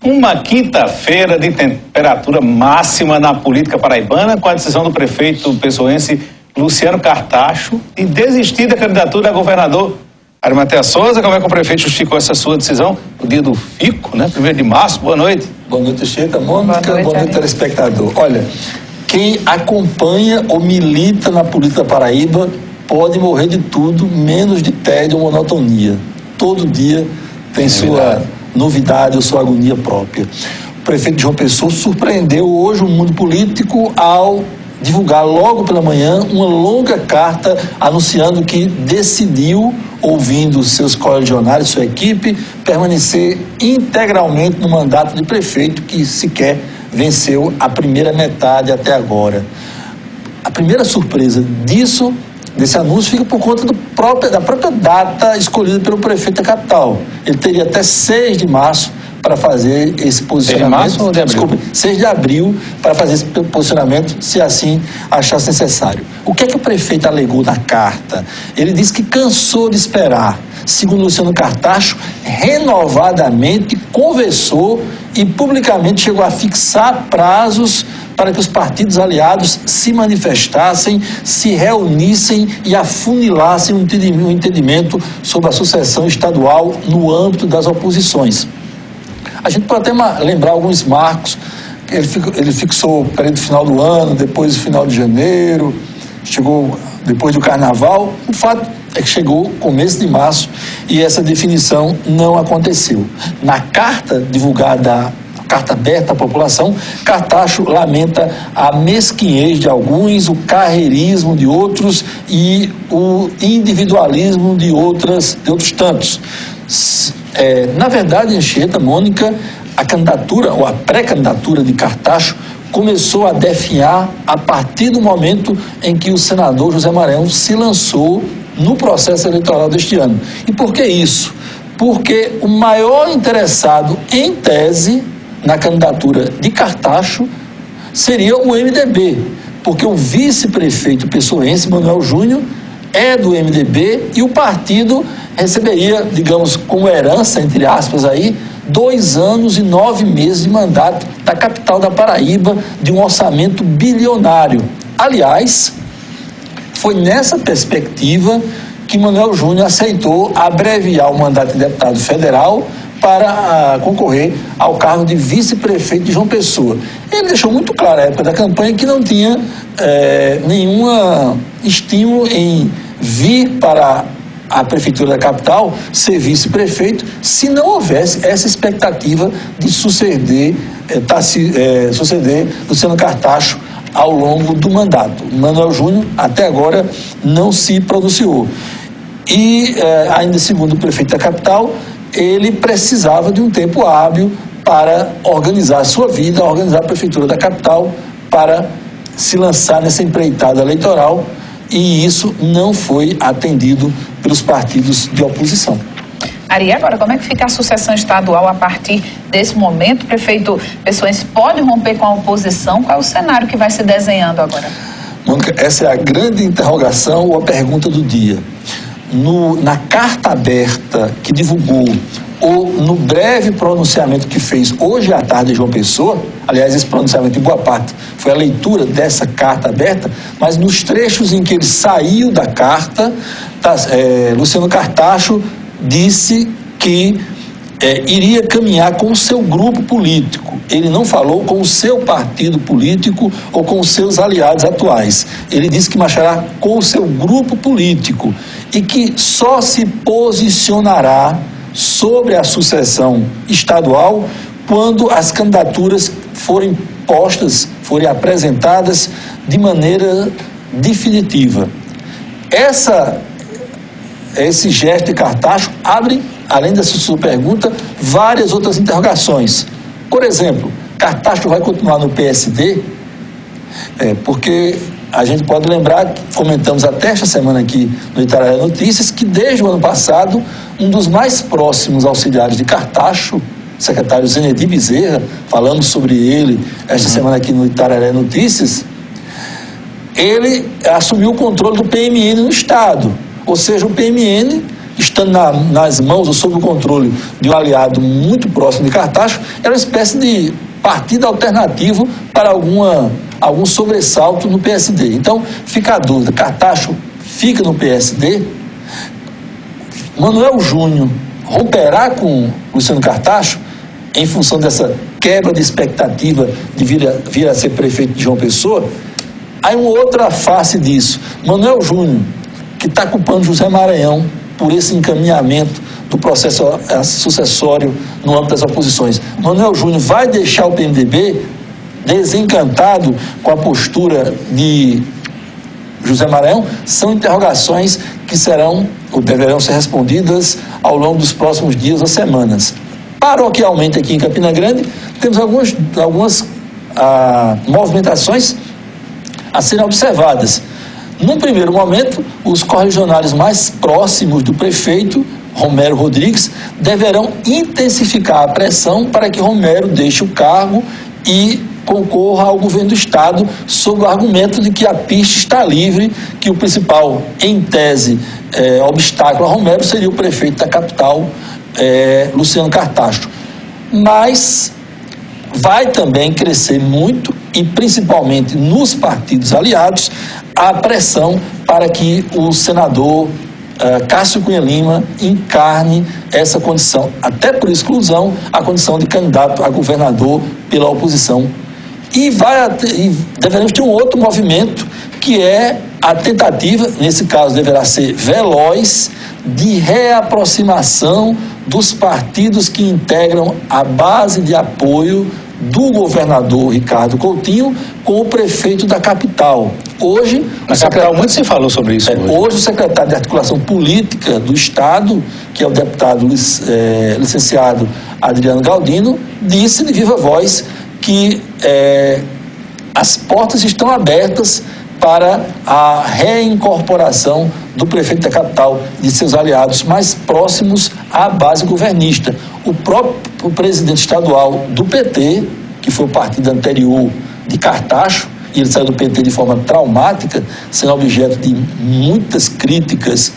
Uma quinta-feira de temperatura máxima na política paraibana, com a decisão do prefeito pessoense Luciano Cartacho de desistir da candidatura a governador. Arimatea Souza, como é que o prefeito justificou essa sua decisão? O dia do FICO, né? 1º de março, boa noite. Boa noite, Cheta, Mônica, boa noite, telespectador. Olha, quem acompanha ou milita na política da Paraíba pode morrer de tudo, menos de tédio ou monotonia. Todo dia tem sua novidade ou sua agonia própria. O prefeito João Pessoa surpreendeu hoje o mundo político ao divulgar logo pela manhã uma longa carta anunciando que decidiu, ouvindo seus correligionários, sua equipe, permanecer integralmente no mandato de prefeito que sequer venceu a primeira metade até agora. A primeira surpresa desse anúncio fica por conta da própria data escolhida pelo prefeito da capital. Ele teria até 6 de março para fazer esse posicionamento. 6 de março ou de abril? Desculpe, 6 de abril para fazer esse posicionamento, se assim achasse necessário. O que é que o prefeito alegou na carta? Ele disse que cansou de esperar. Segundo Luciano Cartacho, renovadamente conversou e publicamente chegou a fixar prazos para que os partidos aliados se manifestassem, se reunissem e afunilassem um entendimento sobre a sucessão estadual no âmbito das oposições. A gente pode até lembrar alguns marcos. Ele fixou o período final do ano, depois o final de janeiro, chegou depois do carnaval. O fato é que chegou começo de março e essa definição não aconteceu. Na carta divulgada, carta aberta à população, Cartacho lamenta a mesquinhez de alguns, o carreirismo de outros e o individualismo de outros tantos. Na verdade, Anchieta, Mônica, a candidatura ou a pré-candidatura de Cartacho começou a definhar a partir do momento em que o senador José Maranhão se lançou no processo eleitoral deste ano. E por que isso? Porque o maior interessado, em tese, na candidatura de Cartacho seria o MDB, porque o vice-prefeito pessoense, Manuel Júnior, é do MDB e o partido receberia, digamos, como herança, entre aspas, aí, 2 anos e 9 meses de mandato da capital da Paraíba, de um orçamento bilionário. Aliás, foi nessa perspectiva que Manuel Júnior aceitou abreviar o mandato de deputado federal para concorrer ao cargo de vice-prefeito de João Pessoa. Ele deixou muito claro na época da campanha que não tinha nenhum estímulo em vir para a prefeitura da capital ser vice-prefeito se não houvesse essa expectativa de suceder Luciano Cartacho ao longo do mandato. Manuel Júnior até agora não se pronunciou. E ainda segundo o prefeito da capital, ele precisava de um tempo hábil para organizar a sua vida, organizar a prefeitura da capital para se lançar nessa empreitada eleitoral, e isso não foi atendido pelos partidos de oposição. Ari, agora como é que fica a sucessão estadual a partir desse momento? O prefeito pessoense pode romper com a oposição? Qual é o cenário que vai se desenhando agora? Mônica, essa é a grande interrogação ou a pergunta do dia. Na carta aberta que divulgou, ou no breve pronunciamento que fez hoje à tarde em João Pessoa, aliás, esse pronunciamento em boa parte foi a leitura dessa carta aberta, mas nos trechos em que ele saiu da carta, Luciano Cartacho disse que iria caminhar com o seu grupo político. Ele não falou com o seu partido político ou com os seus aliados atuais. Ele disse que marchará com o seu grupo político e que só se posicionará sobre a sucessão estadual quando as candidaturas forem postas, forem apresentadas de maneira definitiva. Esse gesto de Cartacho abre, além dessa sua pergunta, várias outras interrogações. Por exemplo, Cartacho vai continuar no PSD? Porque a gente pode lembrar, comentamos até esta semana aqui no Itararé Notícias, que desde o ano passado, um dos mais próximos auxiliares de Cartacho, o secretário Zenedi Bezerra, falamos sobre ele esta semana aqui no Itararé Notícias, ele assumiu o controle do PMN no Estado. Ou seja, o PMN estando nas mãos ou sob o controle de um aliado muito próximo de Cartacho, era uma espécie de partido alternativo para algum sobressalto no PSD. Então, fica a dúvida, Cartacho fica no PSD? Manuel Júnior romperá com Luciano Cartacho em função dessa quebra de expectativa de vir a ser prefeito de João Pessoa? Há uma outra face disso. Manuel Júnior, que está culpando José Maranhão por esse encaminhamento do processo sucessório no âmbito das oposições. Manuel Júnior vai deixar o PMDB desencantado com a postura de José Maranhão? São interrogações que serão ou deverão ser respondidas ao longo dos próximos dias ou semanas. Paroquialmente aqui em Campina Grande, temos algumas movimentações a serem observadas. Num primeiro momento, os correligionários mais próximos do prefeito, Romero Rodrigues, deverão intensificar a pressão para que Romero deixe o cargo e concorra ao governo do Estado, sob o argumento de que a pista está livre, que o principal, em tese, obstáculo a Romero seria o prefeito da capital, Luciano Cartacho. Mas vai também crescer muito, e principalmente nos partidos aliados, a pressão para que o senador Cássio Cunha Lima encarne essa condição, até por exclusão, a condição de candidato a governador pela oposição. E deveremos ter um outro movimento, que é a tentativa, nesse caso deverá ser veloz, de reaproximação dos partidos que integram a base de apoio do governador Ricardo Coutinho com o prefeito da capital. Hoje, muito se falou sobre isso. Hoje o secretário de Articulação Política do Estado, que é o deputado licenciado Adriano Galdino, disse de viva voz que as portas estão abertas para a reincorporação do prefeito da capital, de seus aliados mais próximos à base governista. O próprio presidente estadual do PT, que foi o partido anterior de Cartacho, e ele saiu do PT de forma traumática, sendo objeto de muitas críticas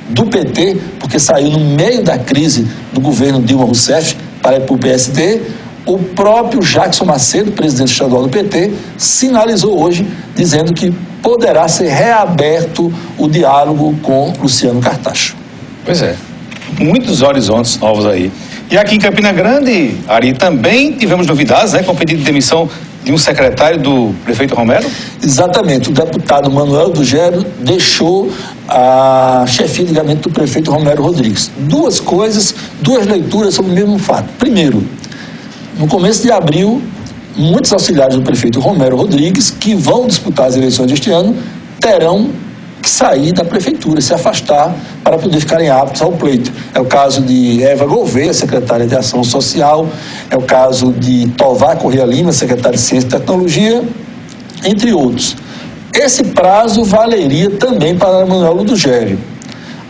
do PT, porque saiu no meio da crise do governo Dilma Rousseff para ir para o PSD. O próprio Jackson Macedo, presidente estadual do PT, sinalizou hoje, dizendo que poderá ser reaberto o diálogo com Luciano Cartacho. Pois é, muitos horizontes novos aí. E aqui em Campina Grande, Ari, também tivemos novidades, né, com o pedido de demissão de um secretário do prefeito Romero? Exatamente, o deputado Manuel do Gero deixou a chefia de gabinete do prefeito Romero Rodrigues. Duas leituras sobre o mesmo fato. Primeiro, no começo de abril, muitos auxiliares do prefeito Romero Rodrigues, que vão disputar as eleições deste ano, terão que sair da prefeitura, se afastar para poder ficarem aptos ao pleito. É o caso de Eva Gouveia, secretária de Ação Social, é o caso de Tovar Corrêa Lima, secretária de Ciência e Tecnologia, entre outros. Esse prazo valeria também para Manuel do Gério.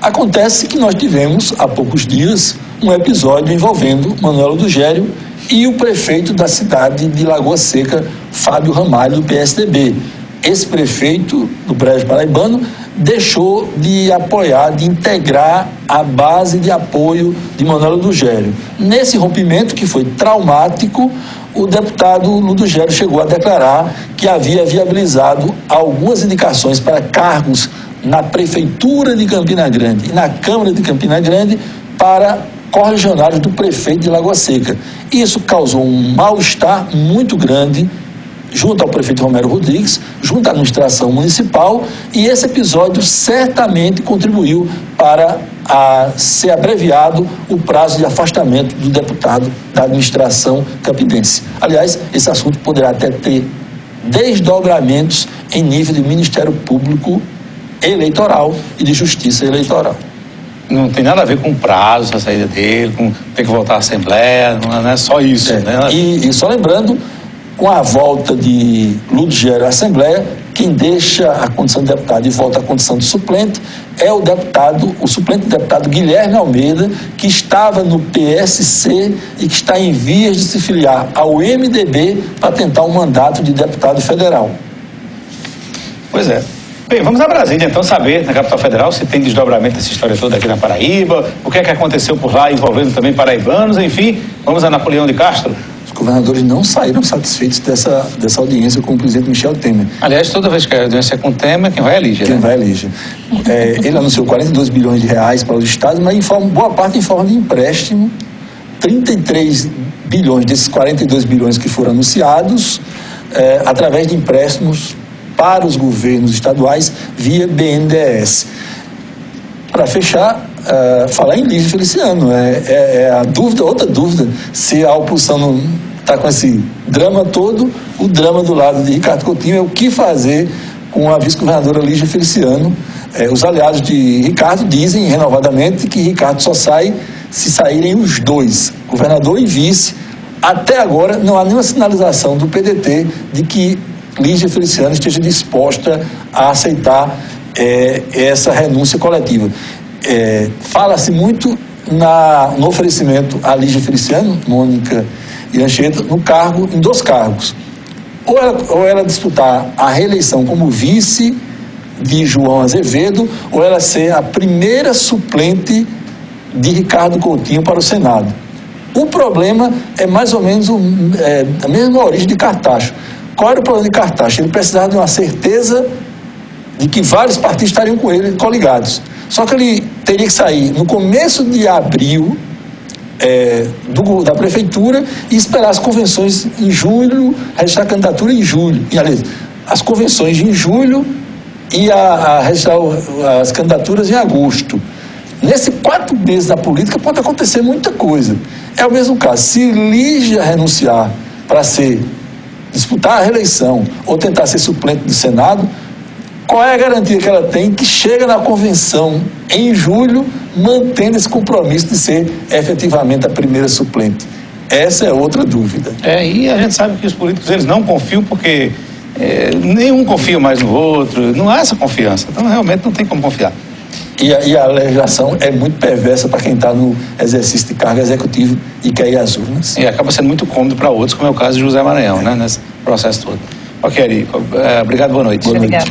Acontece que nós tivemos, há poucos dias, um episódio envolvendo Manuel do Gério e o prefeito da cidade de Lagoa Seca, Fábio Ramalho, do PSDB. Esse prefeito do Brejo Paraibano deixou de apoiar, de integrar a base de apoio de Manuel do Gério. Nesse rompimento, que foi traumático, o deputado Ludo Gério chegou a declarar que havia viabilizado algumas indicações para cargos na Prefeitura de Campina Grande e na Câmara de Campina Grande para correligionários do prefeito de Lagoa Seca. Isso causou um mal-estar muito grande junto ao prefeito Romero Rodrigues, junto à administração municipal, e esse episódio certamente contribuiu para ser abreviado o prazo de afastamento do deputado da administração campinense. Aliás, esse assunto poderá até ter desdobramentos em nível de Ministério Público Eleitoral e de Justiça Eleitoral. Não tem nada a ver com prazo, a saída dele, com ter que voltar à Assembleia, não é só isso. Né? E só lembrando, com a volta de Ludo Gério à Assembleia, quem deixa a condição de deputado e volta à condição de suplente é o suplente deputado Guilherme Almeida, que estava no PSC e que está em vias de se filiar ao MDB para tentar um mandato de deputado federal. Pois é. Bem, vamos a Brasília então saber, na capital federal, se tem desdobramento dessa história toda aqui na Paraíba, o que é que aconteceu por lá envolvendo também paraibanos, enfim, vamos a Napoleão de Castro. Os governadores não saíram satisfeitos dessa audiência com o presidente Michel Temer. Aliás, toda vez que a audiência é com Temer, quem vai é Lígia, Quem vai é Lígia. Ele anunciou 42 bilhões de reais para os estados, mas boa parte em forma de empréstimo. 33 bilhões desses 42 bilhões que foram anunciados, através de empréstimos para os governos estaduais via BNDES. Para fechar, falar em Lígia Feliciano, a dúvida, outra dúvida, se a oposição não está com esse drama todo, o drama do lado de Ricardo Coutinho é o que fazer com a vice-governadora Lígia Feliciano. Os aliados de Ricardo dizem renovadamente que Ricardo só sai se saírem os dois, governador e vice. Até agora não há nenhuma sinalização do PDT de que Lígia Feliciano esteja disposta a aceitar essa renúncia coletiva. Fala-se muito no oferecimento a Lígia Feliciano, Mônica e Anchieta, em 2 cargos. Ou ela disputar a reeleição como vice de João Azevedo, ou ela ser a primeira suplente de Ricardo Coutinho para o Senado. O problema é mais ou menos a mesma origem de Cartacho. Qual era o problema de Cartacho? Ele precisava de uma certeza de que vários partidos estariam com ele coligados. Só que ele teria que sair no começo de abril da prefeitura e esperar as convenções em julho, registrar a candidatura em julho. Aliás, as convenções em julho e registrar as candidaturas em agosto. Nesses 4 meses da política pode acontecer muita coisa. É o mesmo caso. Se Lígia renunciar para disputar a reeleição ou tentar ser suplente do Senado, qual é a garantia que ela tem que chega na convenção em julho mantendo esse compromisso de ser efetivamente a primeira suplente? Essa é outra dúvida. E a gente sabe que os políticos eles não confiam porque nenhum confia mais no outro, não há essa confiança, então realmente não tem como confiar. E a legislação é muito perversa para quem está no exercício de cargo executivo e quer ir às urnas. E acaba sendo muito cômodo para outros, como é o caso de José Maranhão, né, nesse processo todo. Ok, Ari, obrigado, boa noite. Boa noite.